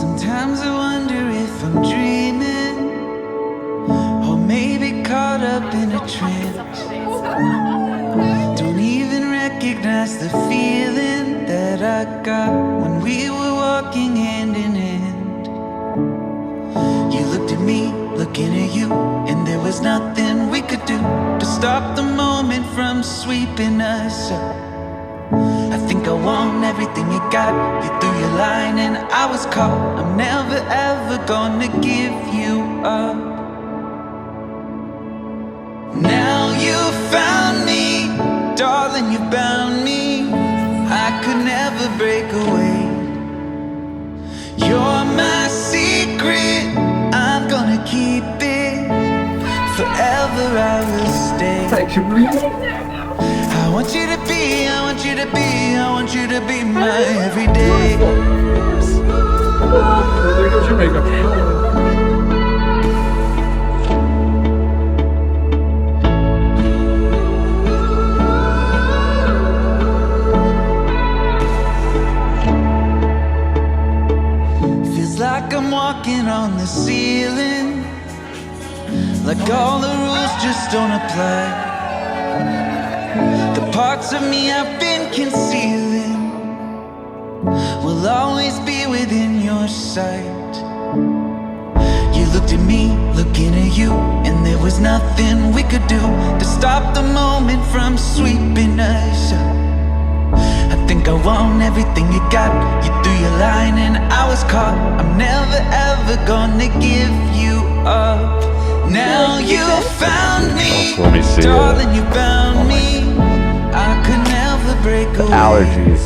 Sometimes I wonder if I'm dreaming, or maybe caught up in a trance. Don't even recognize the feeling that I got when we were walking hand in hand. You looked at me, looking at you, and there was nothing we could do to stop the moment from sweeping us up. I think I want everything you got. You threw your line and I was caught. I'm never ever gonna give you up. Now you found me, darling, you found me. I could never break away. You're my secret, I'm gonna keep it. Forever I will stay. I want you to be, I want you to be, I want you to be my everyday. There goes your makeup. Feels like I'm walking on the ceiling, like all the rules just don't apply. The parts of me I've been concealing will always be within your sight. You looked at me, looking at you, and there was nothing we could do to stop the moment from sweeping us up. I think I want everything you got. You threw your line and I was caught. I'm never ever gonna give you up. Now you found me, Let me see darling, you found me. I could never break away. Allergies.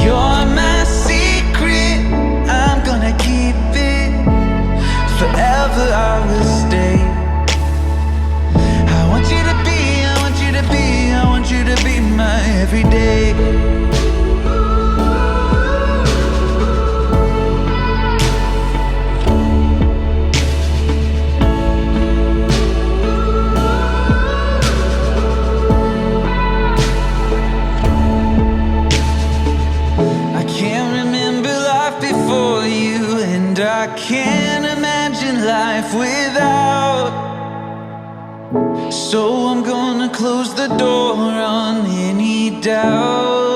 You're my secret, I'm gonna keep it. Forever I will stay. I want you to be, I want you to be, I want you to be my everyday. I can't imagine life without. So I'm gonna close the door on any doubts.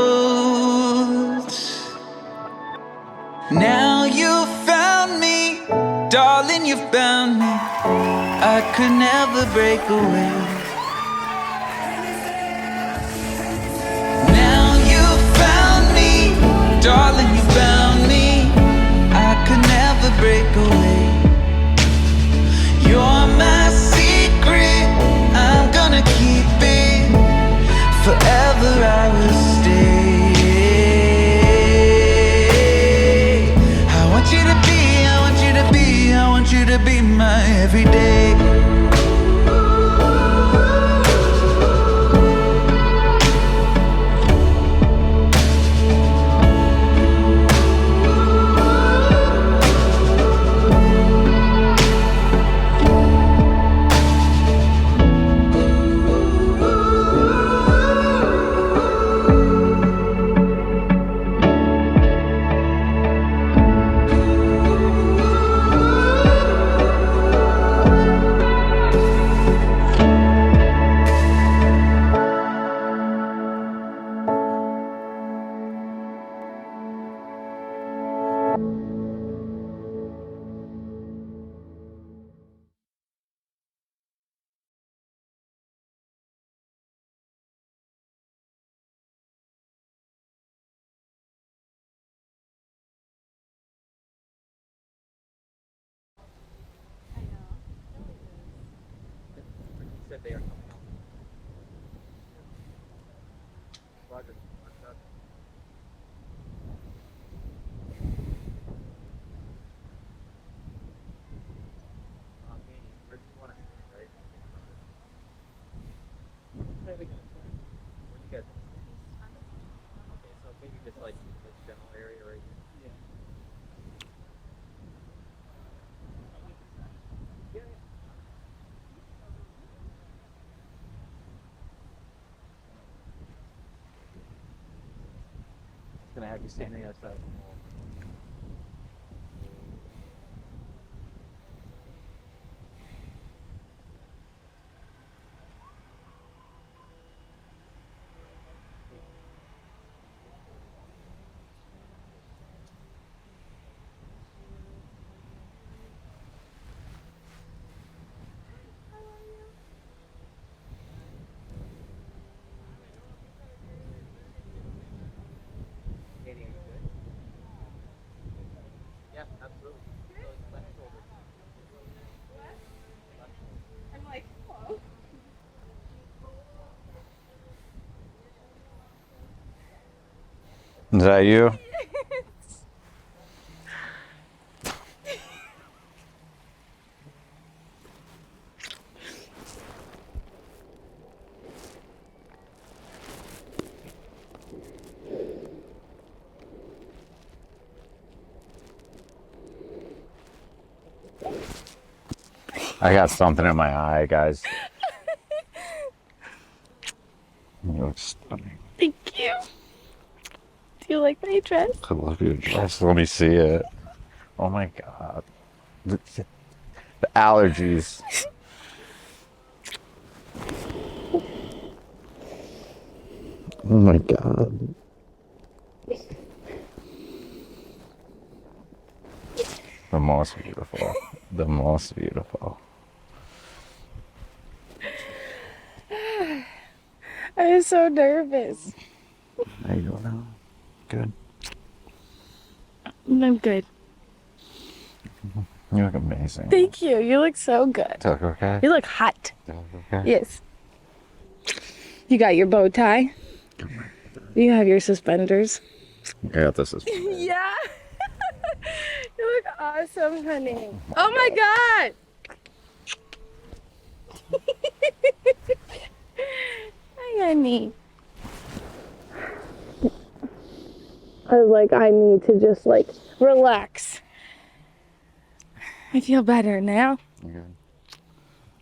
Now you found me, darling, you found me. I could never break away. Now you found me, darling, you found me. I could never break away. You're my secret, I'm gonna keep it. Forever I will stay. I want you to be, I want you to be, I want you to be my everyday. Said they are coming out. Roger. Where do you want to sit, right? Where are we gonna sit? Where you guys? Okay, so maybe just like this general area right here. Yeah. Yeah, yeah. Gonna have you standing outside the wall. Left shoulder. I'm like, oh. Is that you? I got something in my eye, guys. You look stunning. Thank you. Do you like my dress? I love your dress. Let me see it. Oh my god. The allergies. Oh my god. The most beautiful. The most beautiful. I was so nervous. How you doing now? Good. I'm good. You look amazing. Thank you. You look so good. Do I look okay? You look hot. Do I look okay? Yes. You got your bow tie. You have your suspenders. I got this as Yeah. You look awesome, honey. Oh my god. Hi, honey. I was like, I need to just like relax. I feel better now. You good?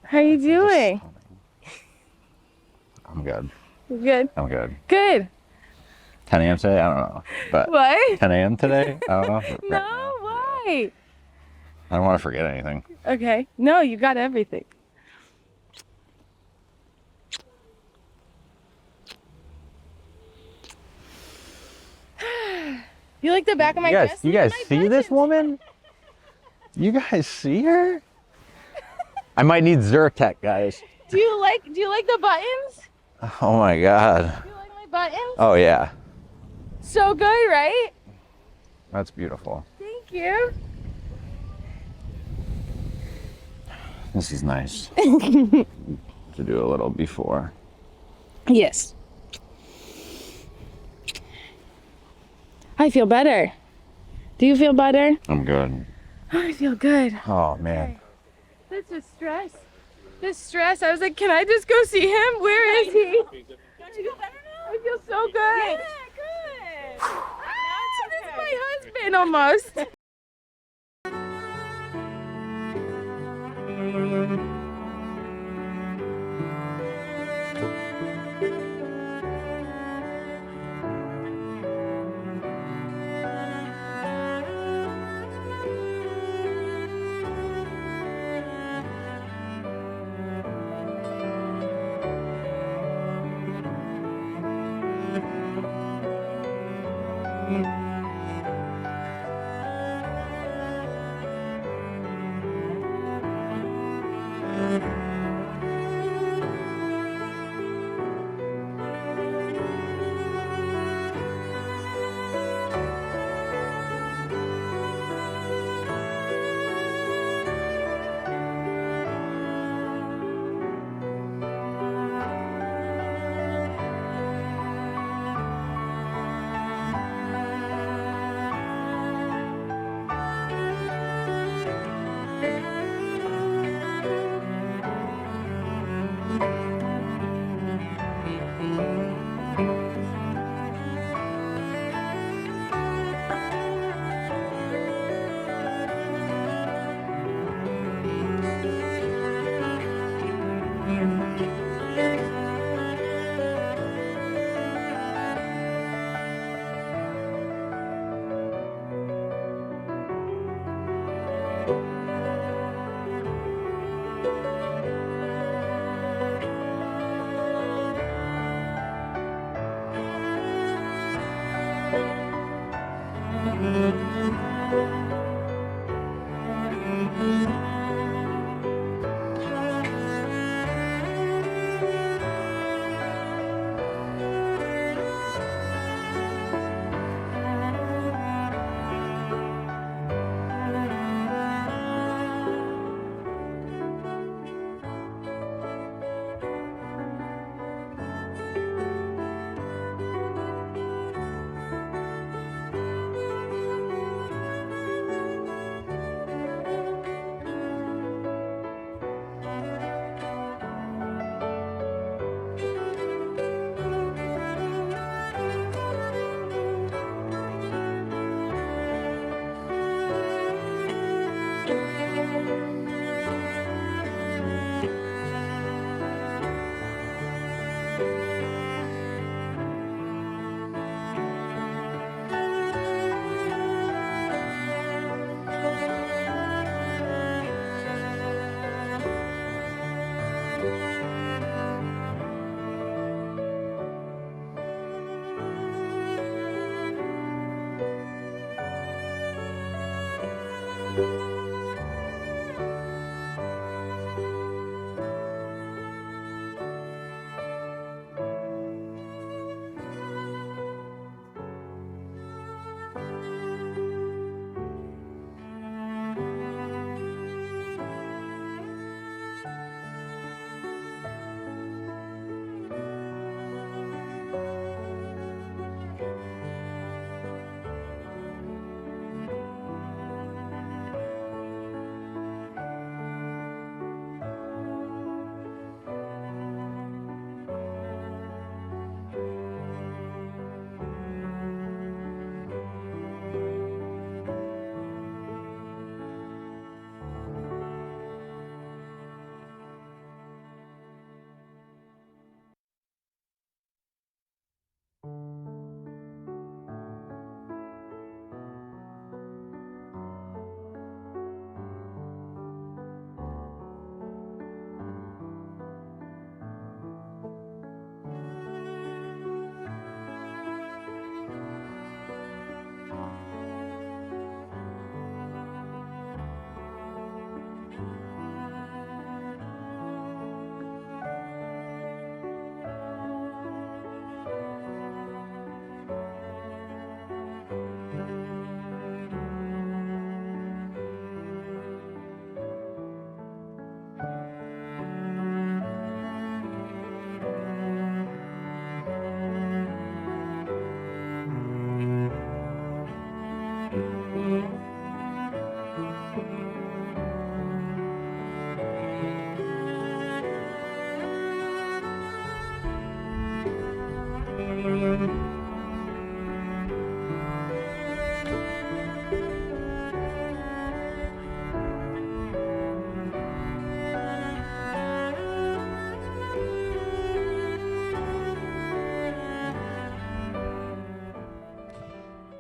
How you doing? I'm good. You good? I'm good. Good. 10 a.m. today? I don't know. But What? 10 a.m. today? I don't know. Right No, now. why? I don't want to forget anything. Okay. No, you got everything. You like the back of my You guys, dress? you Look at guys my see this buttons. woman? You guys see her? I might need Zyrtec, guys. Do you like the buttons? Oh my god. Do you like my buttons? Oh yeah. So good, right? That's beautiful. Thank you. This is nice. To do a little before. Yes. I feel better. Do you feel better? I'm good. I feel good. Oh man. That's just stress. This stress. I was like, can I just go see him? Where is he? Don't you feel better now? I feel so good. Yeah, good. Ah, this is my husband almost.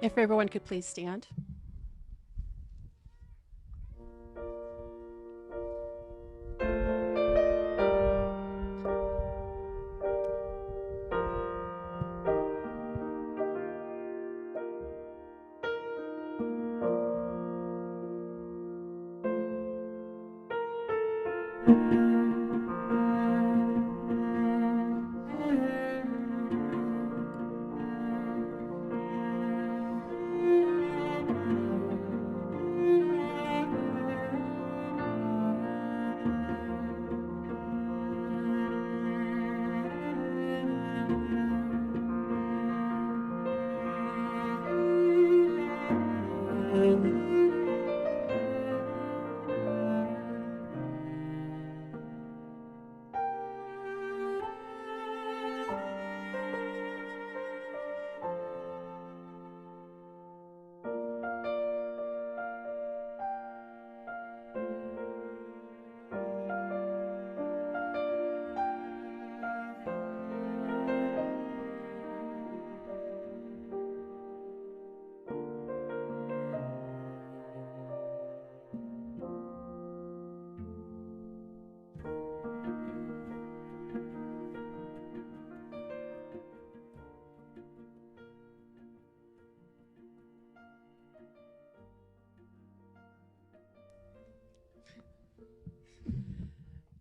If everyone could please stand.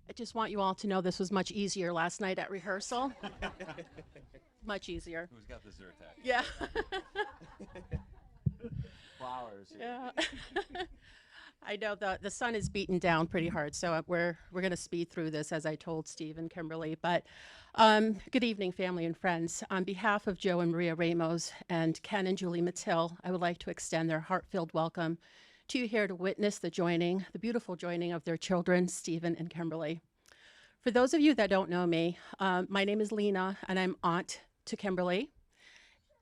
I just want you all to know this was much easier last night at rehearsal. Much easier. Who's got the Zyrtec? Yeah. Flowers. Yeah. I know the sun is beaten down pretty hard, so we're going to speed through this, as I told Steve and Kimberly. But good evening, family and friends. On behalf of Joe and Maria Ramos and Ken and Julie Mattil, I would like to extend their heart-filled welcome to you here to witness the beautiful joining of their children, Stephen and Kimberly. For those of you that don't know me, my name is Lena, and I'm aunt to Kimberly.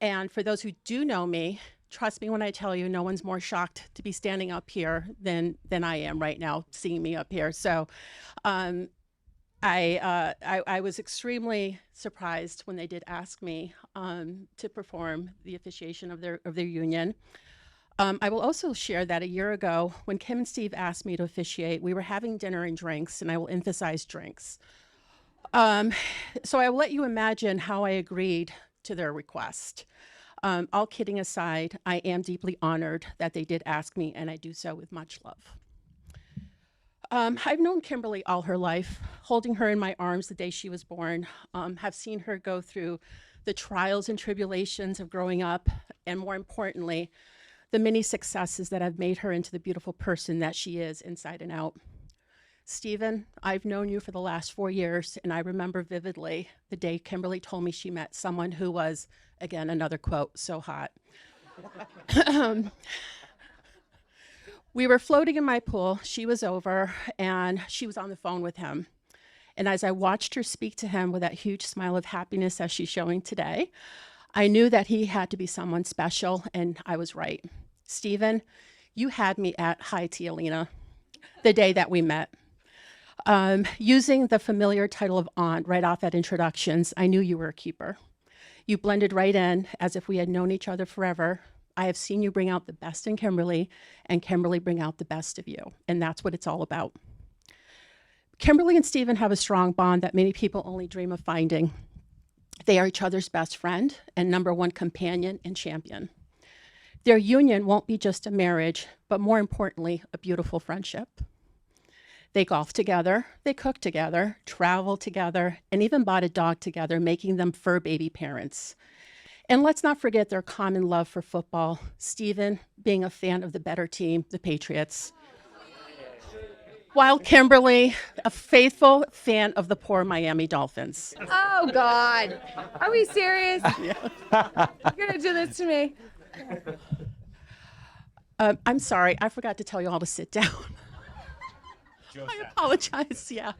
And for those who do know me, trust me when I tell you, no one's more shocked to be standing up here than I am right now, seeing me up here. So I was extremely surprised when they did ask me to perform the officiation of their union. I will also share that a year ago, when Kim and Steve asked me to officiate, we were having dinner and drinks, and I will emphasize drinks. So I will let you imagine how I agreed to their request. All kidding aside, I am deeply honored that they did ask me, and I do so with much love. I've known Kimberly all her life, holding her in my arms the day she was born, have seen her go through the trials and tribulations of growing up, and more importantly, the many successes that have made her into the beautiful person that she is inside and out. Stephen, I've known you for the last 4 years, and I remember vividly the day Kimberly told me she met someone who was, again, another quote, so hot. We were floating in my pool. She was over, and she was on the phone with him. And as I watched her speak to him with that huge smile of happiness as she's showing today, I knew that he had to be someone special, and I was right. Stephen, you had me at hi, Tialina, the day that we met. Using the familiar title of aunt right off at introductions, I knew you were a keeper. You blended right in as if we had known each other forever. I have seen you bring out the best in Kimberly, and Kimberly bring out the best of you, and that's what it's all about. Kimberly and Stephen have a strong bond that many people only dream of finding. They are each other's best friend and #1 companion and champion. Their union won't be just a marriage, but more importantly, a beautiful friendship. They golf together, they cook together, travel together, and even bought a dog together, making them fur baby parents. And let's not forget their common love for football, Stephen being a fan of the better team, the Patriots, while Kimberly, a faithful fan of the poor Miami Dolphins. Oh, God. Are we serious? You're going to do this to me? I'm sorry, I forgot to tell you all to sit down. I apologize, yeah.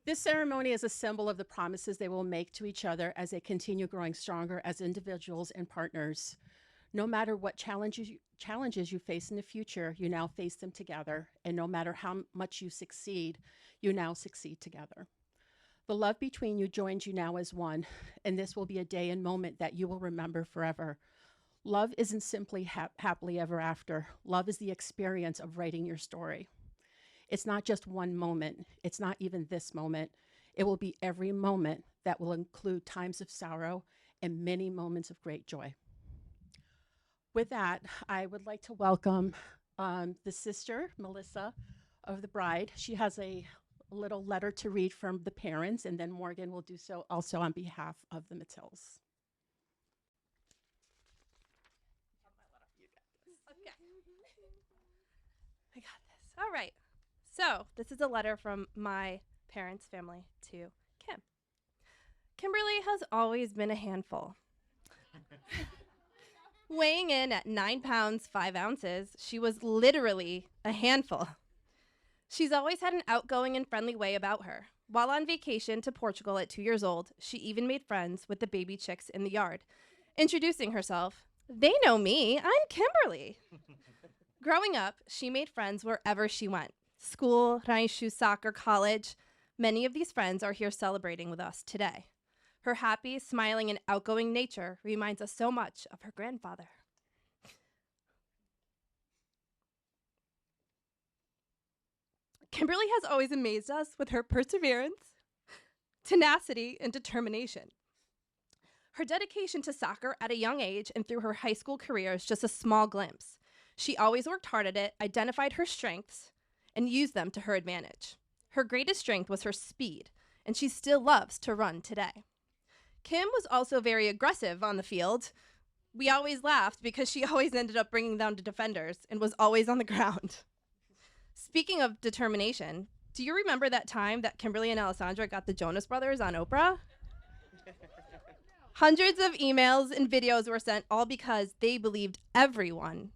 This ceremony is a symbol of the promises they will make to each other as they continue growing stronger as individuals and partners. No matter what challenges you face in the future, you now face them together. And no matter how much you succeed, you now succeed together. The love between you joins you now as one, and this will be a day and moment that you will remember forever. Love isn't simply happily ever after. Love is the experience of writing your story. It's not just one moment. It's not even this moment. It will be every moment that will include times of sorrow and many moments of great joy. With that, I would like to welcome the sister, Melissa, of the bride. She has a little letter to read from the parents, and then Morgan will do so also on behalf of the Matils. Okay. I got this. All right. So, this is a letter from my parents' family to Kim. Kimberly has always been a handful. Weighing in at 9 pounds, 5 ounces, she was literally a handful. She's always had an outgoing and friendly way about her. While on vacation to Portugal at 2 years old, she even made friends with the baby chicks in the yard, introducing herself. They know me. I'm Kimberly. Growing up, she made friends wherever she went. School, Raishu, soccer, college. Many of these friends are here celebrating with us today. Her happy, smiling, and outgoing nature reminds us so much of her grandfather. Kimberly has always amazed us with her perseverance, tenacity, and determination. Her dedication to soccer at a young age and through her high school career is just a small glimpse. She always worked hard at it, identified her strengths, and used them to her advantage. Her greatest strength was her speed, and she still loves to run today. Kim was also very aggressive on the field. We always laughed because she always ended up bringing down the defenders and was always on the ground. Speaking of determination, do you remember that time that Kimberly and Alessandra got the Jonas Brothers on Oprah? Hundreds of emails and videos were sent, all because they believed everyone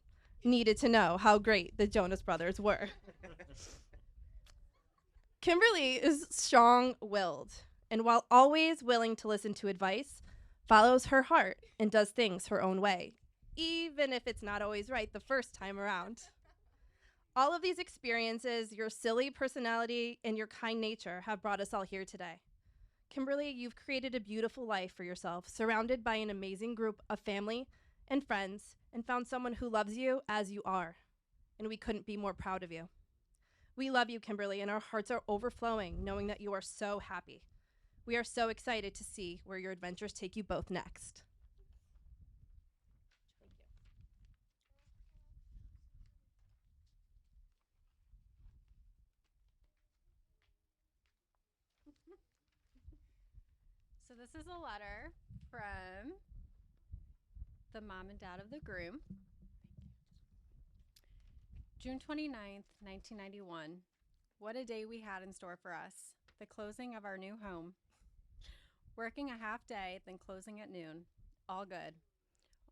needed to know how great the Jonas Brothers were. Kimberly is strong-willed, and while always willing to listen to advice, follows her heart and does things her own way, even if it's not always right the first time around. All of these experiences, your silly personality, and your kind nature have brought us all here today. Kimberly, you've created a beautiful life for yourself, surrounded by an amazing group of family and friends, and found someone who loves you as you are. And we couldn't be more proud of you. We love you, Kimberly, and our hearts are overflowing knowing that you are so happy. We are so excited to see where your adventures take you both next. So this is a letter from the mom and dad of the groom. June 29th, 1991. What a day we had in store for us. The closing of our new home. Working a half day, then closing at noon. All good.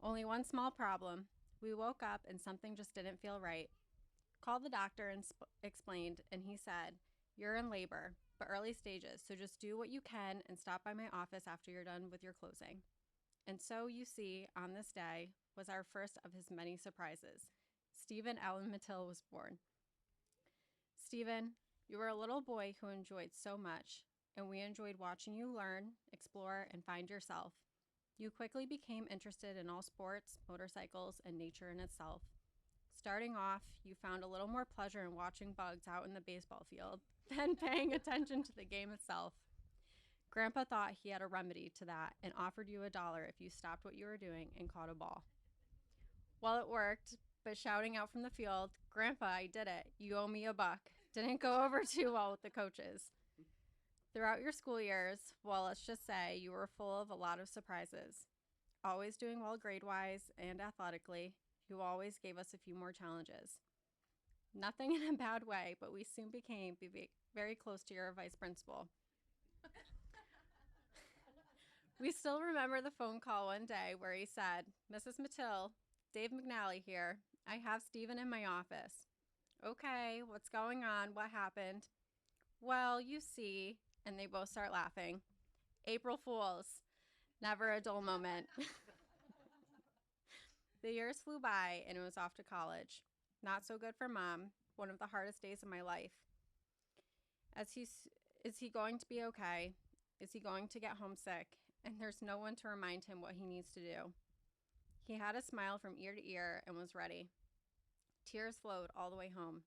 Only one small problem. We woke up and something just didn't feel right. Called the doctor and explained, and he said, "You're in labor, but early stages, so just do what you can and stop by my office after you're done with your closing." And so, you see, on this day was our first of his many surprises. Stephen Allen Mattil was born. Stephen, you were a little boy who enjoyed so much, and we enjoyed watching you learn, explore, and find yourself. You quickly became interested in all sports, motorcycles, and nature in itself. Starting off, you found a little more pleasure in watching bugs out in the baseball field than paying attention to the game itself. Grandpa thought he had a remedy to that and offered you $1 if you stopped what you were doing and caught a ball. Well, it worked, but shouting out from the field, "Grandpa, I did it. You owe me $1," didn't go over too well with the coaches. Throughout your school years, well, let's just say you were full of a lot of surprises. Always doing well grade-wise and athletically, you always gave us a few more challenges. Nothing in a bad way, but we soon became very close to your vice principal. We still remember the phone call one day where he said, "Mrs. Mattil, Dave McNally here. I have Stephen in my office." "Okay, what's going on? What happened?" "Well, you see," and they both start laughing. April Fools. Never a dull moment. The years flew by and it was off to college. Not so good for Mom. One of the hardest days of my life. Is he going to be okay? Is he going to get homesick? And there's no one to remind him what he needs to do. He had a smile from ear to ear and was ready. Tears flowed all the way home.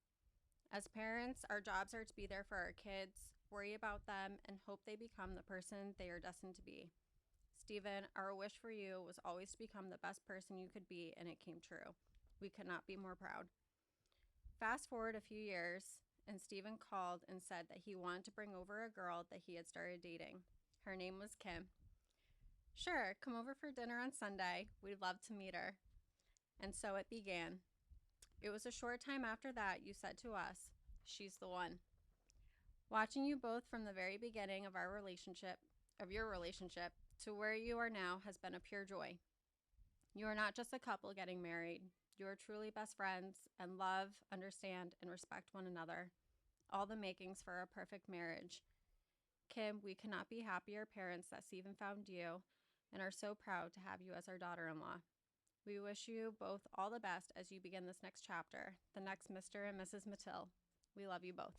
As parents, our jobs are to be there for our kids, worry about them, and hope they become the person they are destined to be. Stephen, our wish for you was always to become the best person you could be, and it came true. We could not be more proud. Fast forward a few years, and Stephen called and said that he wanted to bring over a girl that he had started dating. Her name was Kim. "Sure, come over for dinner on Sunday. We'd love to meet her." And so it began. It was a short time after that you said to us, "She's the one." Watching you both from the very beginning of your relationship, to where you are now has been a pure joy. You are not just a couple getting married. You are truly best friends and love, understand, and respect one another. All the makings for a perfect marriage. Kim, we cannot be happier parents that Stephen found you and are so proud to have you as our daughter-in-law. We wish you both all the best as you begin this next chapter, the next Mr. and Mrs. Mattil. We love you both.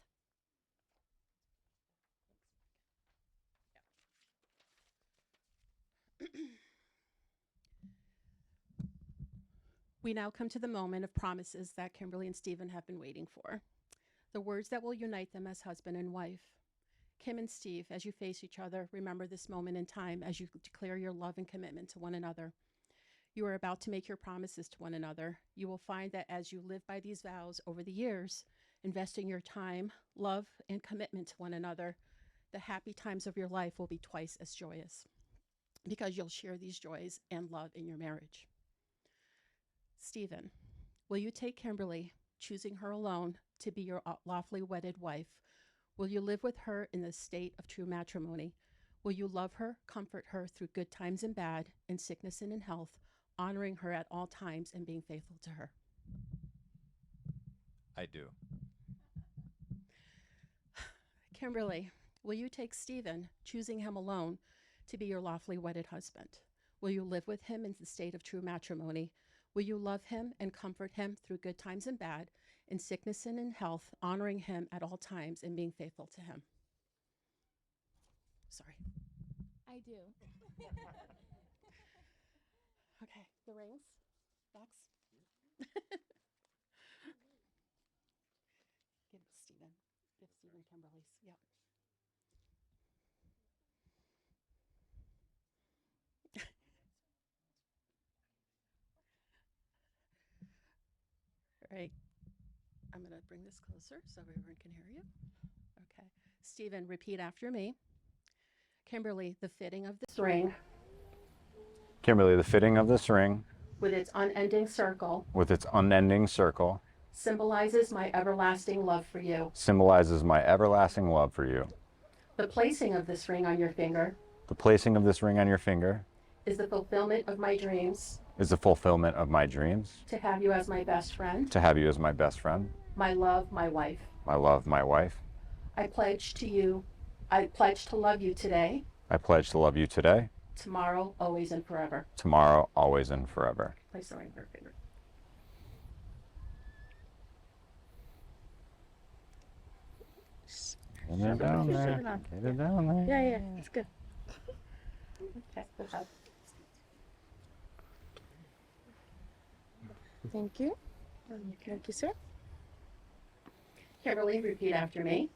We now come to the moment of promises that Kimberly and Stephen have been waiting for. The words that will unite them as husband and wife. Kim and Steve, as you face each other, remember this moment in time as you declare your love and commitment to one another. You are about to make your promises to one another. You will find that as you live by these vows over the years, investing your time, love, and commitment to one another, the happy times of your life will be twice as joyous because you'll share these joys and love in your marriage. Stephen, will you take Kimberly, choosing her alone, to be your lawfully wedded wife? Will you live with her in the state of true matrimony? Will you love her, comfort her through good times and bad, in sickness and in health, honoring her at all times and being faithful to her? I do. Kimberly, will you take Stephen, choosing him alone, to be your lawfully wedded husband? Will you live with him in the state of true matrimony? Will you love him and comfort him through good times and bad, in sickness and in health, honoring him at all times and being faithful to him? Sorry. I do. Okay, the rings, Max. Give Stephen Kimberly's. Yep. All right. I'm going to bring this closer so everyone can hear you. Okay. Stephen, repeat after me. Kimberly, the fitting of this ring Kimberly, the fitting of this ring with its unending circle with its unending circle symbolizes my everlasting love for you. symbolizes my everlasting love for you. The placing of this ring on your finger The placing of this ring on your finger is the fulfillment of my dreams is the fulfillment of my dreams to have you as my best friend, to have you as my best friend, my love, my wife. my love, my wife. I pledge to love you today, I pledge to love you today, tomorrow, always, and forever. tomorrow, always, and forever. Place the ring on her finger. Get it down there. Get it down there. Yeah, it's good. Okay, good job. Thank you. Thank you, sir. Kimberly, repeat after me.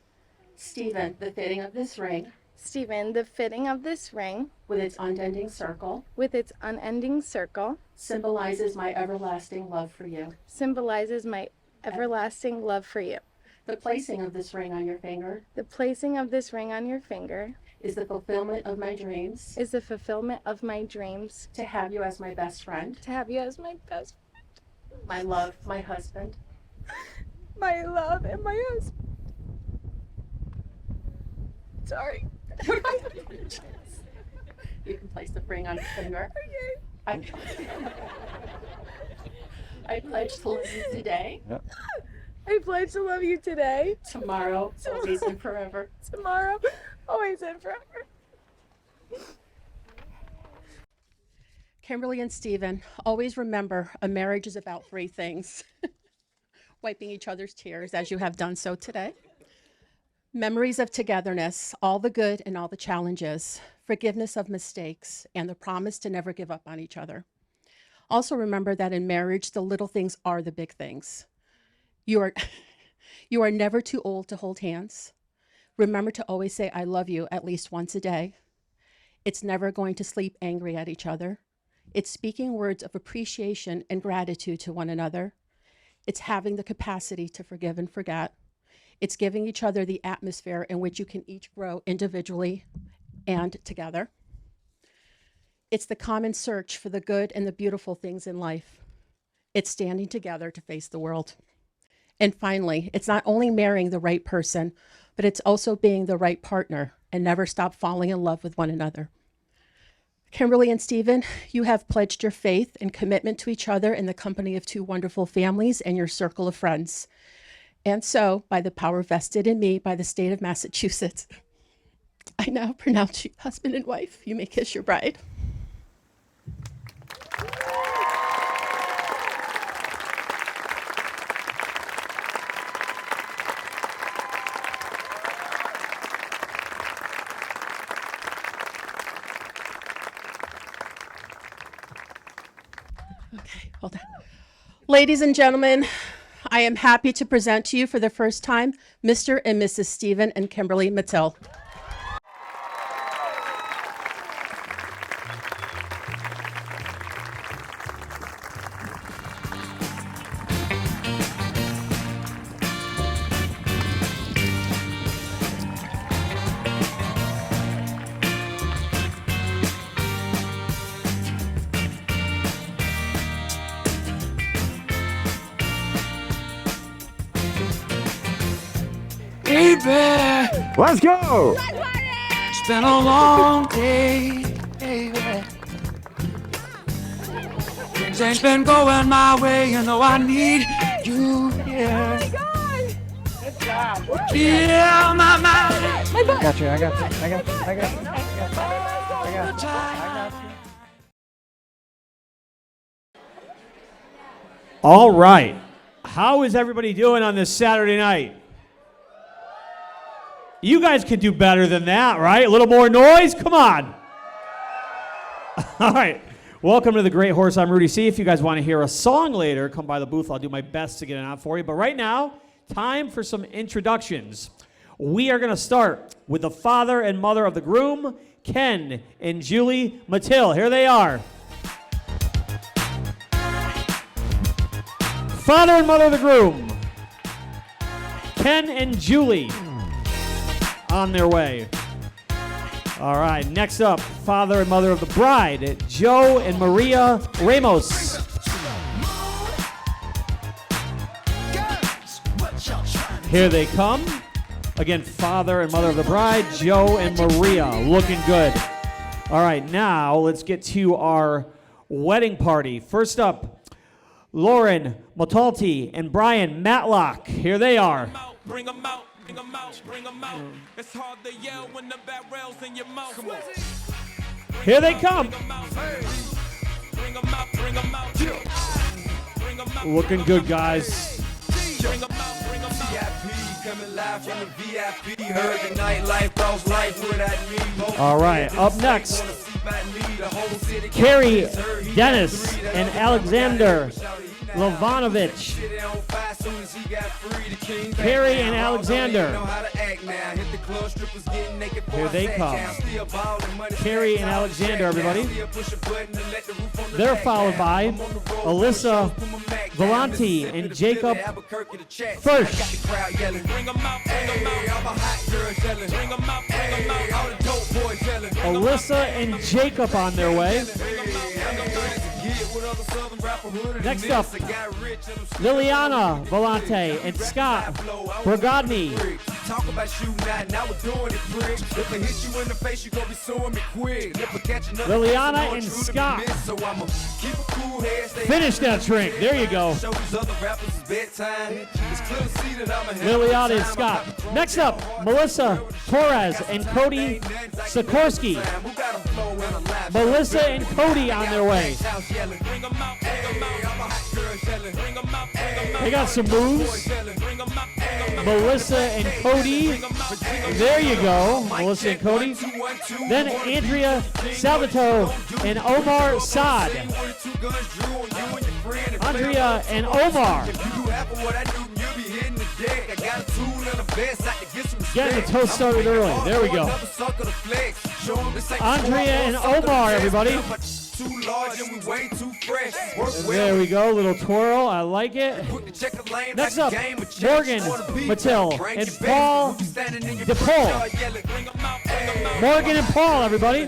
Stephen, the fitting of this ring Stephen, the fitting of this ring with its unending circle with its unending circle symbolizes my everlasting love for you. symbolizes my everlasting love for you. The placing of this ring on your finger The placing of this ring on your finger is the fulfillment of my dreams is the fulfillment of my dreams to have you as my best friend, to have you as my best, my love, my husband. my love, and my husband. Sorry. You can place the ring on your finger. Okay. I pledge to love you today, I pledge to love you today, tomorrow, always, and forever. tomorrow, always, and forever. Kimberly and Stephen, always remember a marriage is about three things. Wiping each other's tears, as you have done so today. Memories of togetherness, all the good and all the challenges, forgiveness of mistakes, and the promise to never give up on each other. Also remember that in marriage, the little things are the big things. You are never too old to hold hands. Remember to always say, I love you at least once a day. It's never going to sleep angry at each other. It's speaking words of appreciation and gratitude to one another. It's having the capacity to forgive and forget. It's giving each other the atmosphere in which you can each grow individually and together. It's the common search for the good and the beautiful things in life. It's standing together to face the world. And finally, it's not only marrying the right person, but it's also being the right partner and never stop falling in love with one another. Kimberly and Stephen, you have pledged your faith and commitment to each other in the company of two wonderful families and your circle of friends. And so, by the power vested in me by the state of Massachusetts, I now pronounce you husband and wife. You may kiss your bride. Okay, hold on. Ladies and gentlemen, I am happy to present to you for the first time Mr. and Mrs. Stephen and Kimberly Mattil. Baby, Let's go! it's been a long day, baby. Things ain't been going my way, you know I need you here. Yeah, my mind. I got you, I got you, I got you, I got you. I got you. All right. How is everybody doing on this Saturday night? You guys could do better than that, right? A little more noise? Come on. All right. Welcome to the Great Horse. I'm Rudy C. If you guys want to hear a song later, come by the booth. I'll do my best to get it out for you. But right now, time for some introductions. We are going to start with the father and mother of the groom, Ken and Julie Mattil. Here they are. Father and mother of the groom, Ken and Julie, on their way. All right, next up, father and mother of the bride, Joe and Maria Ramos. Here they come. Again, father and mother of the bride, Joe and Maria, looking good. All right, now let's get to our wedding party. First up, Lauren Motalti and Brian Matlock. Here they are. Bring them out, bring them out, bring them out. It's hard to yell when the barrel's in your mouth. Come on. Here they come. Bring them out, bring them out. Bring them out. Looking good, guys. Bring them out, bring them out. Coming live from the VIP. Heard the nightlife, boss life without me. All right, up next, Carrie Dennis and Alexander Lovanovich. Carrie and Alexander. Here they come. Carrie and Alexander, everybody. They're followed by Alyssa Volante and Jacob First. Alyssa and Jacob on their way. Next up, Liliana Volante and Scott Bergodny. Talk about shooting out, now we're doing it quick. If I hit you in the face, you gonna be suing me quick. Liliana and Scott. So I'ma keep a cool head, stay Finish that drink. There you go. show these other rappers it's bedtime. It's clear to see that I'm a Liliana and Scott. Next up, Melissa Torres and Cody Sikorsky. Melissa and Cody on their way. They got some moves. Melissa and Cody. There you go, Melissa and Cody. Then Andrea Salvato and Omar Saad. Andrea and Omar. Getting the toast started early. There we go. Andrea and Omar, everybody. There we go, little twirl. I like it. Next up, Morgan Mattel and Paul DePaul. Morgan and Paul, everybody.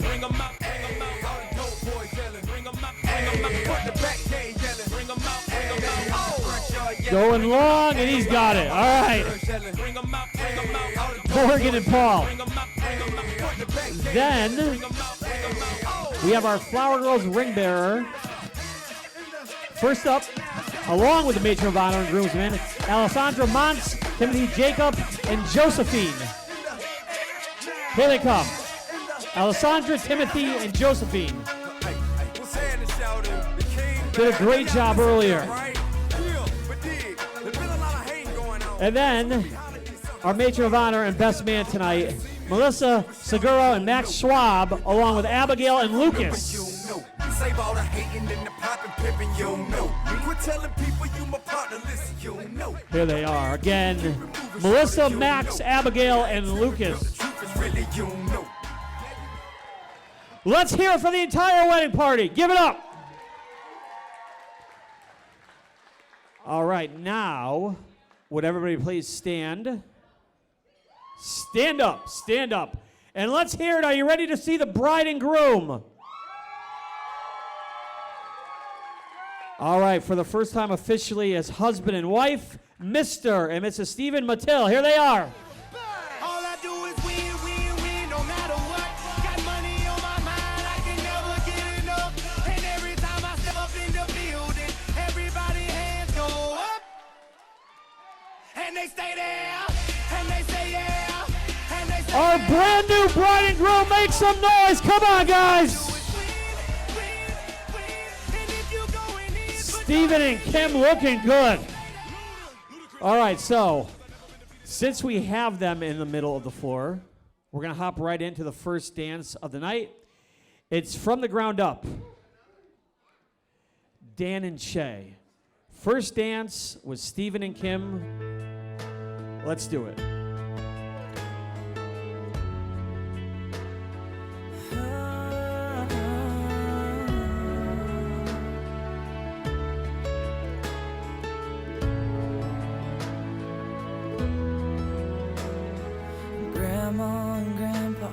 Going long, and he's got it. All right. Morgan and Paul. Then we have our Flower Girls ring bearer. First up, along with the matron of honor and groomsmen, Alessandra Montz, Timothy Jacob, and Josephine. Here they come. Alessandra, Timothy, and Josephine. Did a great job earlier. And then our matron of honor and best man tonight, Melissa Segura and Max Schwab, along with Abigail and Lucas. Save all the hating and the popping pimping, you know. Quit telling people you my partner, listen, you know. Here they are again. Melissa, Max, Abigail, and Lucas. Really, you know. Let's hear it for the entire wedding party. Give it up. All right, now, would everybody please stand? Stand up, stand up. And let's hear it. Are you ready to see the bride and groom? All right, for the first time officially as husband and wife, Mr. and Mrs. Stephen Mattel. Here they are. All I do is win, win, win, no matter what. Got money on my mind, I can never get enough. And every time I step up in the building, everybody hands go up. And they stay there, and they say yeah, and they say Our brand new bride and groom, make some noise. Come on, guys. Stephen and Kim looking good. All right, so since we have them in the middle of the floor, we're going to hop right into the first dance of the night. It's From the Ground Up. Dan and Shay. First dance with Stephen and Kim. Let's do it. Grandma and Grandpa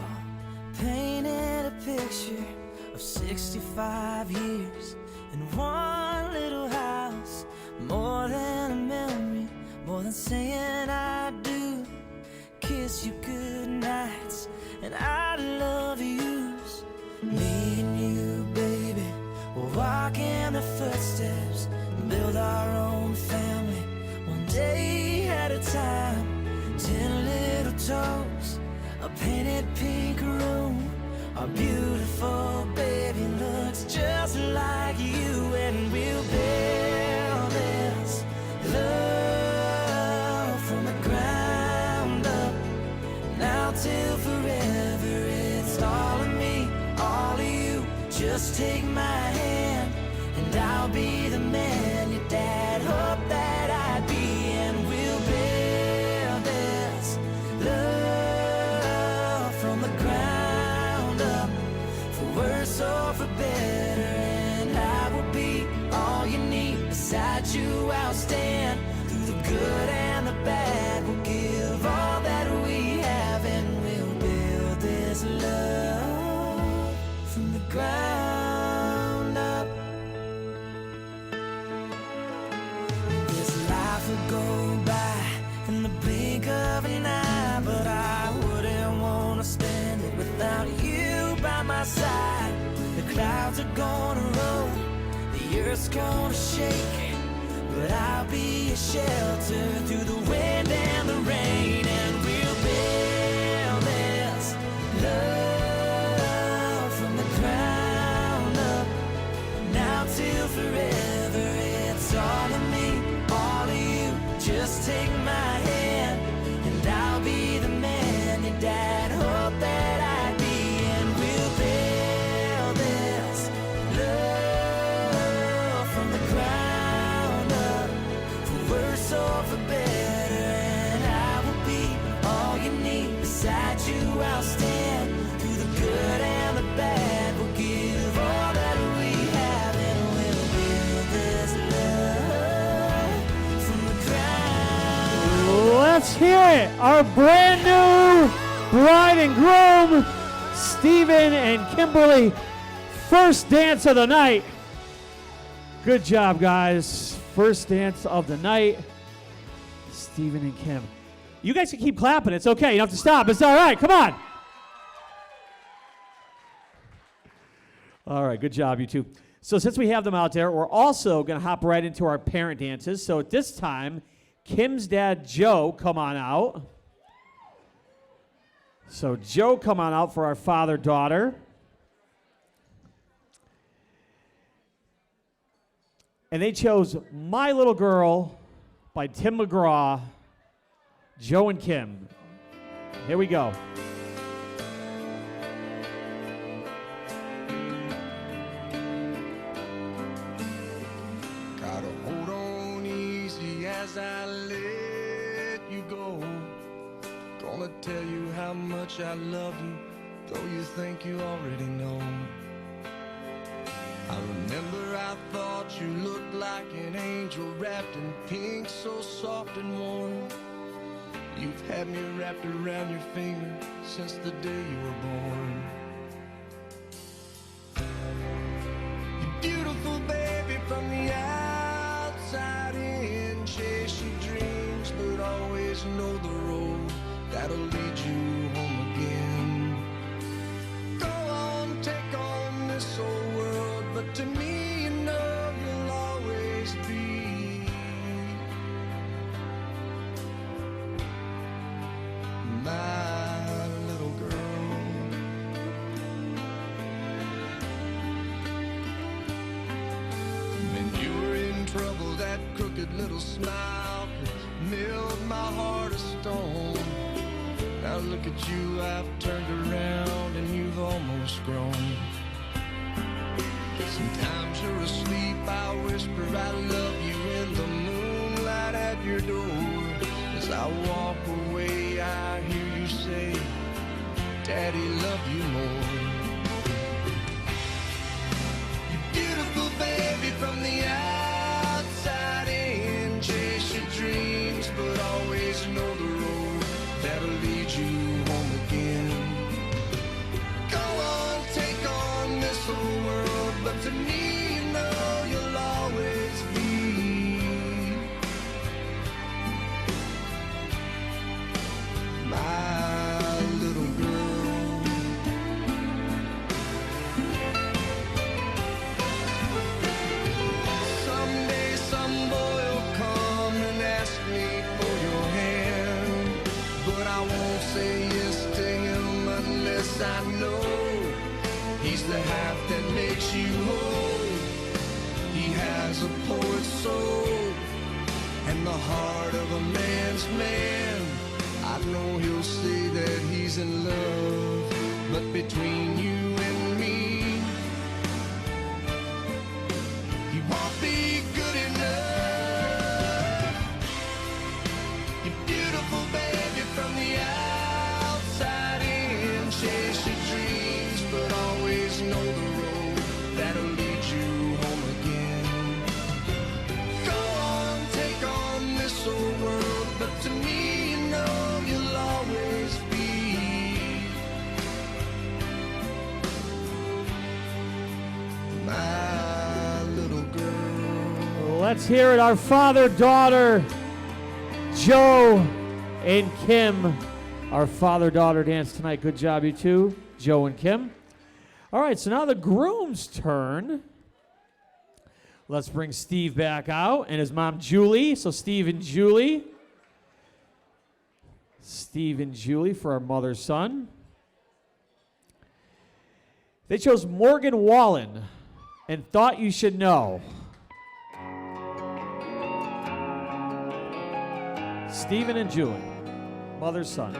paint Our beautiful baby looks just like you, and we'll build this love from the ground up. Now till forever, it's all of me, all of you. Just take my hand, and I'll be the man your dad hoped that I'd be, and we'll build this love from the ground up, for worse or for better. And I will be all you need. Beside you I'll stand, through the good and the bad. We'll give all that we have, and we'll build this love from the ground up. This life will go by in the blink of an eye, but I wouldn't want to spend it without you by my side. The clouds are gonna roll, the earth's gonna shake, but I'll be a shelter through the wind and the rain, and we'll build this love from the ground up. Now till forever, it's all of me, all of you. Just take my hand, and I'll be the man your dad hoped that I'd be, and we'll build this love from the ground up, for worse or for better. And I will be all you need. Beside you I'll stand, through the good and the bad. We'll give all that we have, and we'll build this love from the ground. Let's hear it. Our brand new bride and groom, Stephen and Kimberly. First dance of the night. Good job, guys. First dance of the night. Stephen and Kim. You guys can keep clapping. It's okay. You don't have to stop. It's all right. Come on. All right. Good job, you two. So since we have them out there, we're also going to hop right into our parent dances. So at this time, Kim's dad, Joe, come on out. So Joe, come on out for our father-daughter. And they chose My Little Girl by Tim McGraw, Joe and Kim. Here we go. Gotta hold on easy as I let you go. Gonna tell you how much I love you, though you think you already know. I remember I thought you looked like an angel wrapped in pink, so soft and warm. You've had me wrapped around your finger since the day you were born. You're beautiful, baby, from the outside in. Chase your dreams, but always know the road that'll lead you home again. Go on, take on this old world, but to me, you know you'll always be my little girl. When you were in trouble, that crooked little smile milled my heart of stone. Now look at you, I've turned around and you've almost grown. Sometimes you're asleep, I whisper I love you in the moonlight at your door. As I walk away, I hear you say, Daddy, love you more. You're beautiful, baby, from the outside in. Chase your dreams, but always know the road that'll lead you home again. Go on, take on this old world, but to me, you know you'll always be my little girl. Someday some boy will come and ask me for your hand, but I won't say yes to him unless I know the half that makes you whole. He has a poet's soul and the heart of a man's man. I know he'll say that he's in love, but between you and me, he won't be good enough. You're beautiful, baby, from the outside in. Chase your dreams, but always know the road that'll lead you home again. Go on, take on this old world, but to me, you know you'll always be my little girl. Let's hear it. Our father-daughter, Joe and Kim. Our father-daughter dance tonight. Good job, you two, Joe and Kim. All right, so now the groom's turn. Let's bring Steve back out and his mom, Julie. So Steve and Julie. Steve and Julie for our mother's son. They chose Morgan Wallen and Thought You Should Know. Stephen and Julie, mother's son.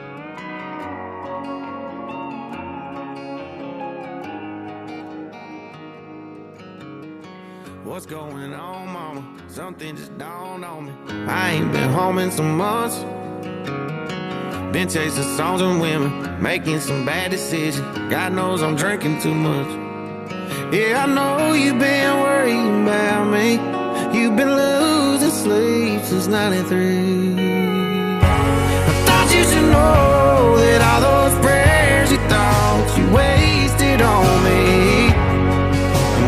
What's going on, mama? Something just dawned on me. I ain't been home in some months. Been chasing songs and women, making some bad decisions. God knows I'm drinking too much. Yeah, I know you've been worrying about me. You've been losing sleep since 93. I thought you should know that all those prayers you thought you wasted on me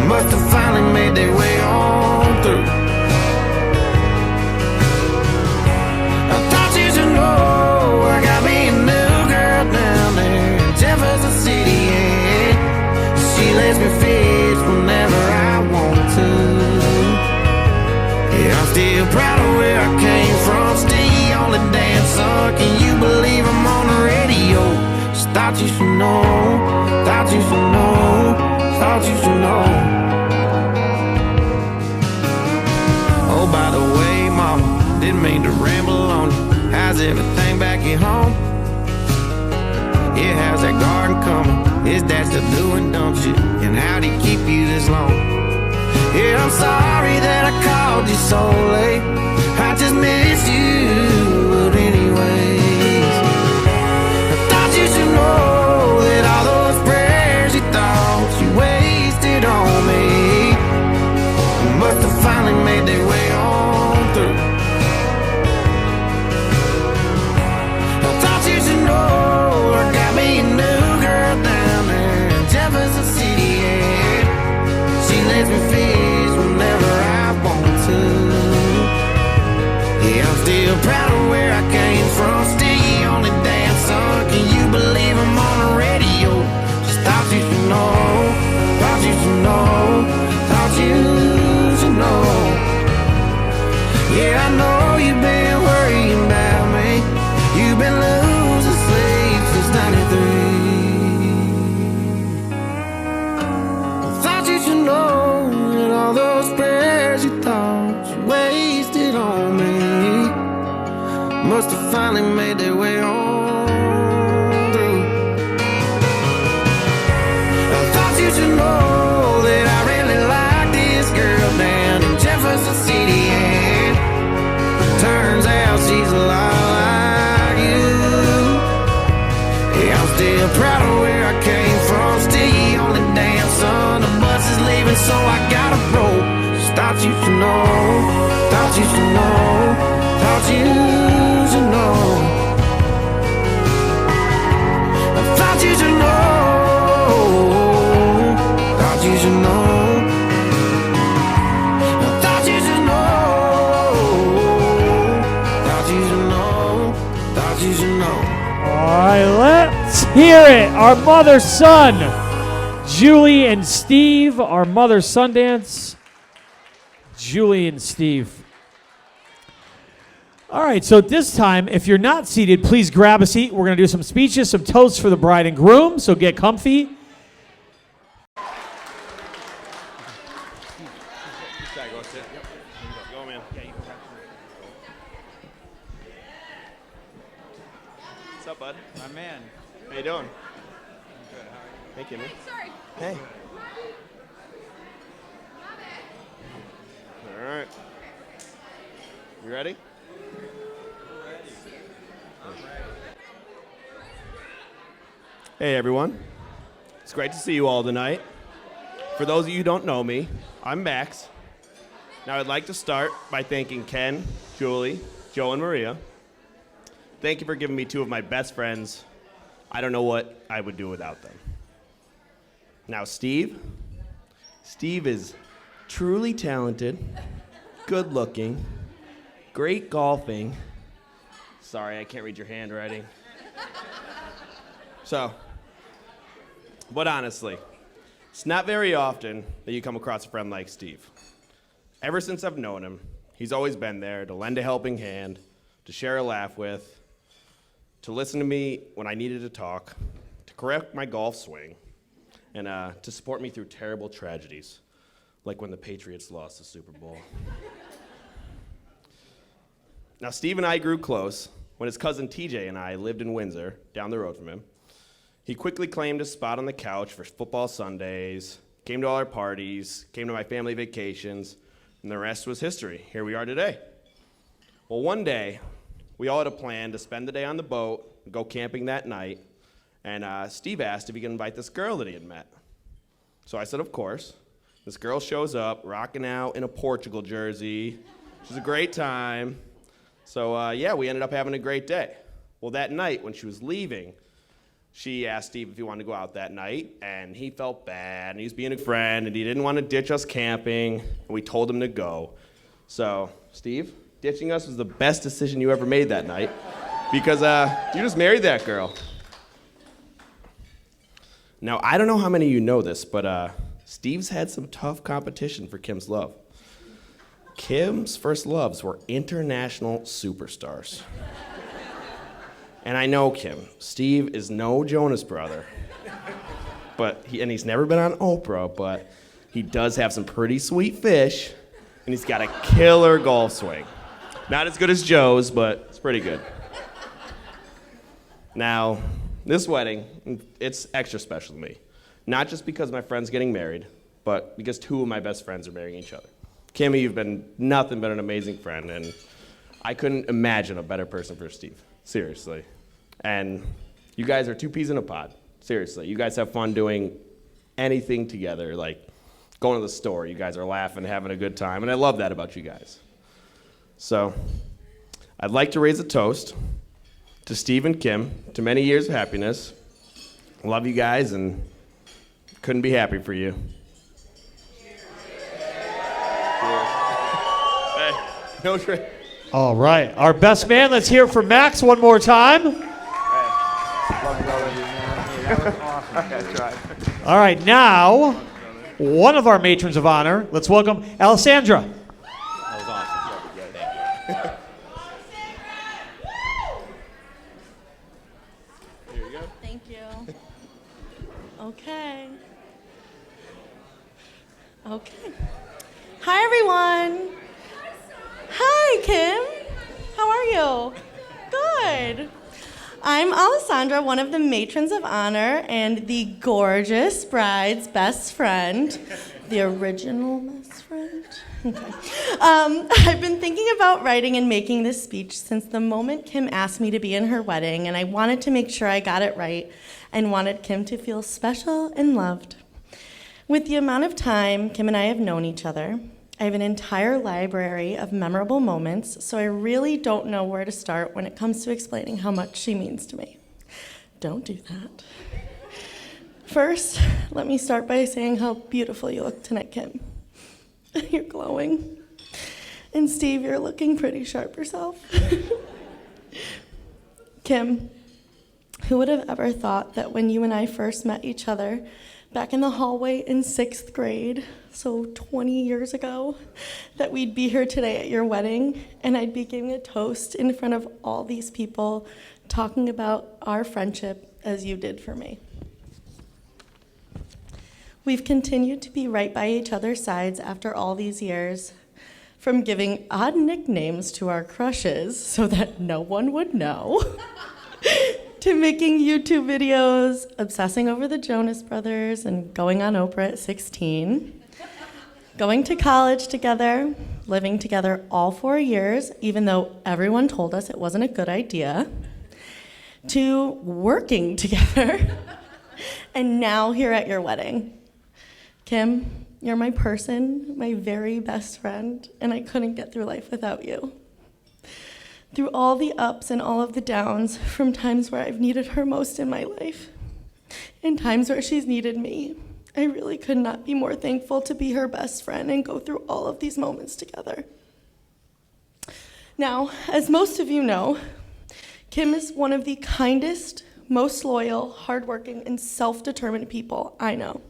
must have finally made their way on through. I thought you should know I got me a new girl down there in Jefferson City, and she lets me fish whenever I want to. Yeah, I'm still proud of where I came from, still the only dancer. Can you believe I'm on the radio? Just thought you should know, thought you should know, thought you should know. Oh, by the way, mama, didn't mean to ramble on you. How's everything back at home? Yeah, how's that garden coming? Is that still doing, don't you? And how'd he keep you this long? Yeah, I'm sorry that I called you so late. I just miss you, but anyways, I thought you should know that all those prayers you thought you wasted on me must have finally made their way on through. I thought you should know I got me a new girl down there in Jefferson City, and she lets me fish whenever I want to. Yeah, I'm still proud of where I came from, still the only dancer. Can you believe I'm on the radio? Just thought you should know, thought you should know, thought you should know. Yeah, I know you've been worrying about me. You've been losing sleep since 93. I thought you should know that all those prayers you thought you wasted on me must have finally made their way on through. I thought you should know that I really like this girl down in Jefferson City, and turns out she's a lot like you. Yeah, I'm still proud of where I came from, still the only dancer. The bus is leaving, so I gotta roll. Just thought you should know, thought you should know, thought you should know. I thought you should know, thought you should know. I thought you should know, thought you should know, thought you should know. All right, let's hear it. Our mother's son, Julie and Steve. Our mother's son dance, Julie and Steve. All right, so at this time, if you're not seated, please grab a seat. We're going to do some speeches, some toasts for the bride and groom, so get comfy. What's up, bud? My man. How you doing? Good. How are Hey, Kimmy. Sorry. Hey. All right. You ready? Hey, everyone. It's great to see you all tonight. For those of you who don't know me, I'm Max. Now, I'd like to start by thanking Ken, Julie, Joe, and Maria. Thank you for giving me two of my best friends. I don't know what I would do without them. Now, Steve. Steve is truly talented, good looking, great golfing. Sorry, I can't read your handwriting. But honestly, it's not very often that you come across a friend like Steve. Ever since I've known him, he's always been there to lend a helping hand, to share a laugh with, to listen to me when I needed to talk, to correct my golf swing, and to support me through terrible tragedies, like when the Patriots lost the Super Bowl. Now, Steve and I grew close when his cousin TJ and I lived in Windsor, down the road from him. He quickly claimed a spot on the couch for football Sundays, came to all our parties, came to my family vacations, and the rest was history. Here we are today. Well, one day, we all had a plan to spend the day on the boat, and go camping that night, and Steve asked if he could invite this girl that he had met. So I said, of course. This girl shows up, rocking out in a Portugal jersey. It was a great time. So yeah, we ended up having a great day. Well, that night, when she was leaving, she asked Steve if he wanted to go out that night, and he felt bad, and he was being a friend, and he didn't want to ditch us camping, and we told him to go. So, Steve, ditching us was the best decision you ever made that night, because you just married that girl. Now, I don't know how many of you know this, but Steve's had some tough competition for Kim's love. Kim's first loves were international superstars. And I know Kim. Steve is no Jonas brother. And he's never been on Oprah, but he does have some pretty sweet fish, and he's got a killer golf swing. Not as good as Joe's, but it's pretty good. Now, this wedding, it's extra special to me. Not just because my friend's getting married, but because two of my best friends are marrying each other. Kimmy, you've been nothing but an amazing friend, and I couldn't imagine a better person for Steve. Seriously. And you guys are two peas in a pod. Seriously. You guys have fun doing anything together, like going to the store. You guys are laughing, having a good time, and I love that about you guys. So I'd like to raise a toast to Steve and Kim, to many years of happiness. I love you guys, and couldn't be happy for you. Hey, no trick. All right. Our best man, let's hear it for Max one more time. All right, now, one of our matrons of honor, let's welcome Alessandra. That was awesome. Thank you. Here you go. Thank you. Okay. Okay. Hi, everyone. Hi, Kim. How are you? Good. I'm Alessandra, one of the matrons of honor and the gorgeous bride's best friend, the original best friend. Okay. I've been thinking about writing and making this speech since the moment Kim asked me to be in her wedding, and I wanted to make sure I got it right and wanted Kim to feel special and loved. With the amount of time Kim and I have known each other, I have an entire library of memorable moments, so I really don't know where to start when it comes to explaining how much she means to me. Don't do that. First, let me start by saying how beautiful you look tonight, Kim. You're glowing. And Steve, you're looking pretty sharp yourself. Kim, who would have ever thought that when you and I first met each other, back in the hallway in 6th grade, so 20 years ago, that we'd be here today at your wedding, and I'd be giving a toast in front of all these people, talking about our friendship as you did for me. We've continued to be right by each other's sides after all these years, from giving odd nicknames to our crushes so that no one would know, to making YouTube videos, obsessing over the Jonas Brothers, and going on Oprah at 16. Going to college together, living together all 4 years, even though everyone told us it wasn't a good idea. To working together, and now here at your wedding. Kim, you're my person, my very best friend, and I couldn't get through life without you. Through all the ups and all of the downs, from times where I've needed her most in my life, and times where she's needed me, I really could not be more thankful to be her best friend and go through all of these moments together. Now, as most of you know, Kim is one of the kindest, most loyal, hardworking, and self-determined people I know.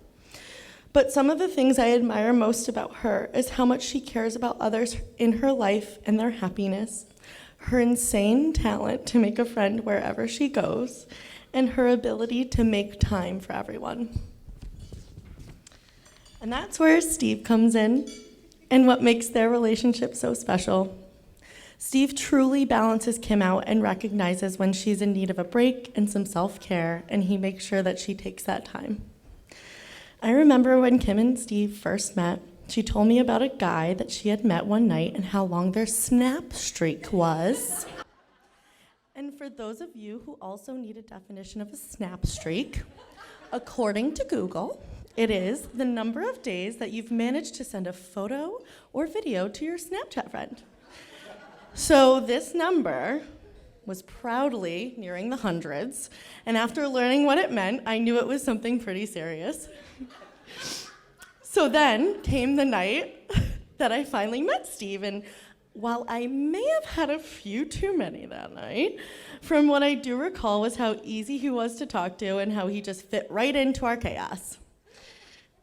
But some of the things I admire most about her is how much she cares about others in her life and their happiness, her insane talent to make a friend wherever she goes, and her ability to make time for everyone. And that's where Steve comes in, and what makes their relationship so special. Steve truly balances Kim out and recognizes when she's in need of a break and some self-care, and he makes sure that she takes that time. I remember when Kim and Steve first met, she told me about a guy that she had met one night and how long their snap streak was. And for those of you who also need a definition of a snap streak, according to Google, it is the number of days that you've managed to send a photo or video to your Snapchat friend. So this number was proudly nearing the hundreds, and after learning what it meant, I knew it was something pretty serious. So then came the night that I finally met Steve, and while I may have had a few too many that night, from what I do recall was how easy he was to talk to and how he just fit right into our chaos.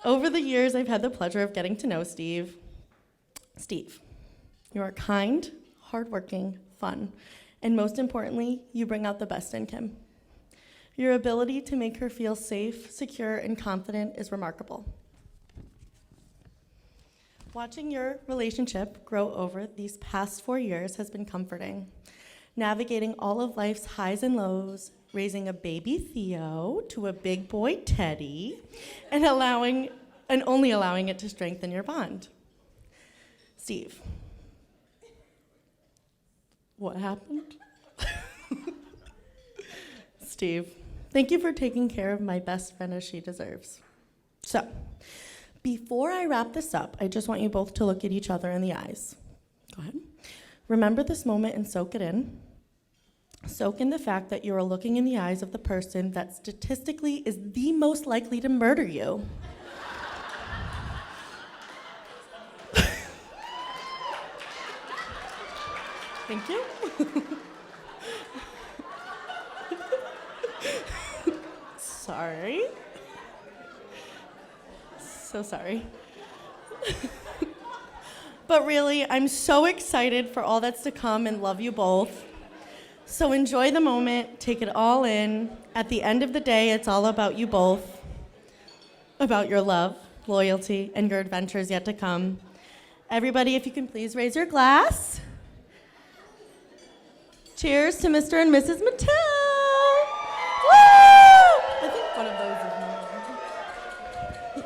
Over the years, I've had the pleasure of getting to know Steve. Steve, you are kind, hardworking, fun, and most importantly, you bring out the best in Kim. Your ability to make her feel safe, secure, and confident is remarkable. Watching your relationship grow over these past 4 years has been comforting. Navigating all of life's highs and lows, raising a baby Theo to a big boy Teddy, and only allowing it to strengthen your bond. Steve, what happened? Steve, thank you for taking care of my best friend as she deserves. So, before I wrap this up, I just want you both to look at each other in the eyes. Go ahead. Remember this moment and soak it in. Soak in the fact that you are looking in the eyes of the person that statistically is the most likely to murder you. Thank you. Sorry. So sorry. But really, I'm so excited for all that's to come and love you both. So enjoy the moment, take it all in. At the end of the day, it's all about you both, about your love, loyalty, and your adventures yet to come. Everybody, if you can please raise your glass. Cheers to Mr. and Mrs. Mattel. Woo! I think one of those is mine.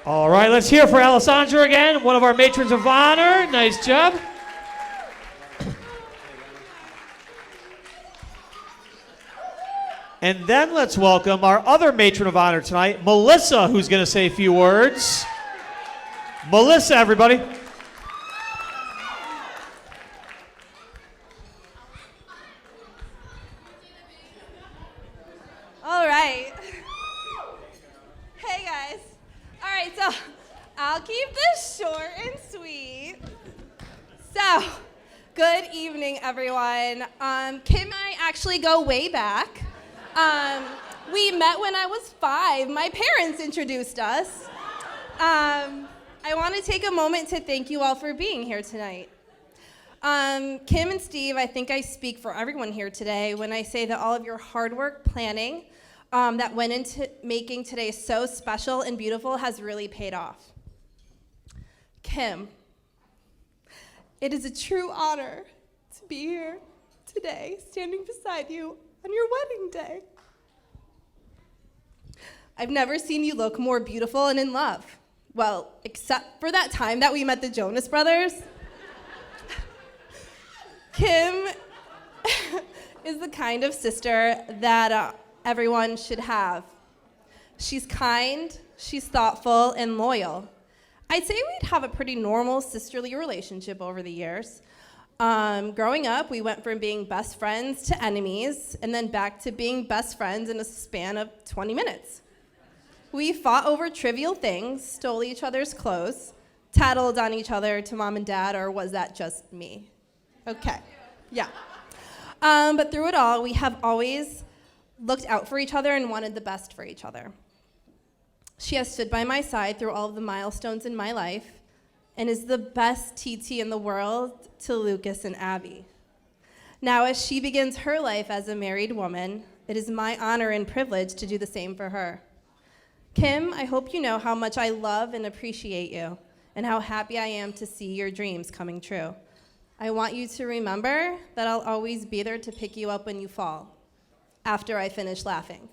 All right, let's hear for Alessandra again, one of our matrons of honor. Nice job. And then let's welcome our other matron of honor tonight, Melissa, who's going to say a few words. Melissa, everybody. All right. Hey, guys. All right, so I'll keep this short and sweet. So, good evening, everyone. Kim and I actually go way back. We met when I was 5. My parents introduced us. I want to take a moment to thank you all for being here tonight. Kim and Steve, I think I speak for everyone here today when I say that all of your hard work planning that went into making today so special and beautiful has really paid off. Kim, it is a true honor to be here today, standing beside you on your wedding day. I've never seen you look more beautiful and in love. Well, except for that time that we met the Jonas Brothers. Kim is the kind of sister that everyone should have. She's kind, she's thoughtful, and loyal. I'd say we'd have a pretty normal sisterly relationship over the years. Growing up, we went from being best friends to enemies, and then back to being best friends in a span of 20 minutes. We fought over trivial things, stole each other's clothes, tattled on each other to mom and dad, or was that just me? Okay, yeah. But through it all, we have always looked out for each other and wanted the best for each other. She has stood by my side through all of the milestones in my life and is the best TT in the world to Lucas and Abby. Now, as she begins her life as a married woman, it is my honor and privilege to do the same for her. Kim, I hope you know how much I love and appreciate you and how happy I am to see your dreams coming true. I want you to remember that I'll always be there to pick you up when you fall, after I finish laughing.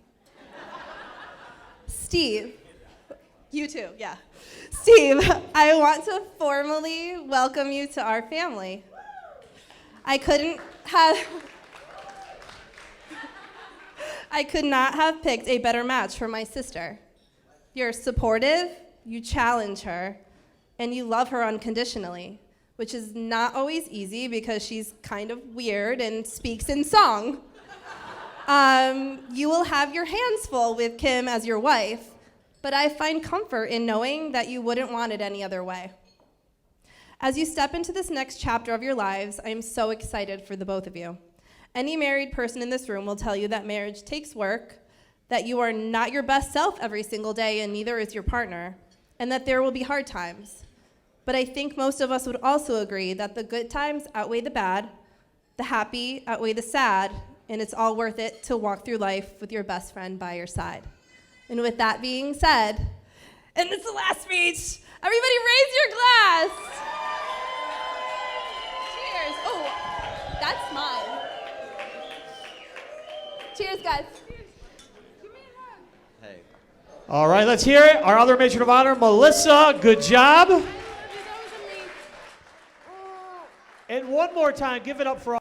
Steve, you too, yeah. Steve, I want to formally welcome you to our family. I could not have picked a better match for my sister. You're supportive, you challenge her, and you love her unconditionally, which is not always easy because she's kind of weird and speaks in song. You will have your hands full with Kim as your wife, but I find comfort in knowing that you wouldn't want it any other way. As you step into this next chapter of your lives, I am so excited for the both of you. Any married person in this room will tell you that marriage takes work, that you are not your best self every single day, and neither is your partner, and that there will be hard times. But I think most of us would also agree that the good times outweigh the bad, the happy outweigh the sad, and it's all worth it to walk through life with your best friend by your side. And with that being said, and it's the last speech, everybody raise your glass. Cheers. Oh, that's mine. Cheers, guys. All right, let's hear it. Our other matron of honor, Melissa, good job. And one more time, give it up for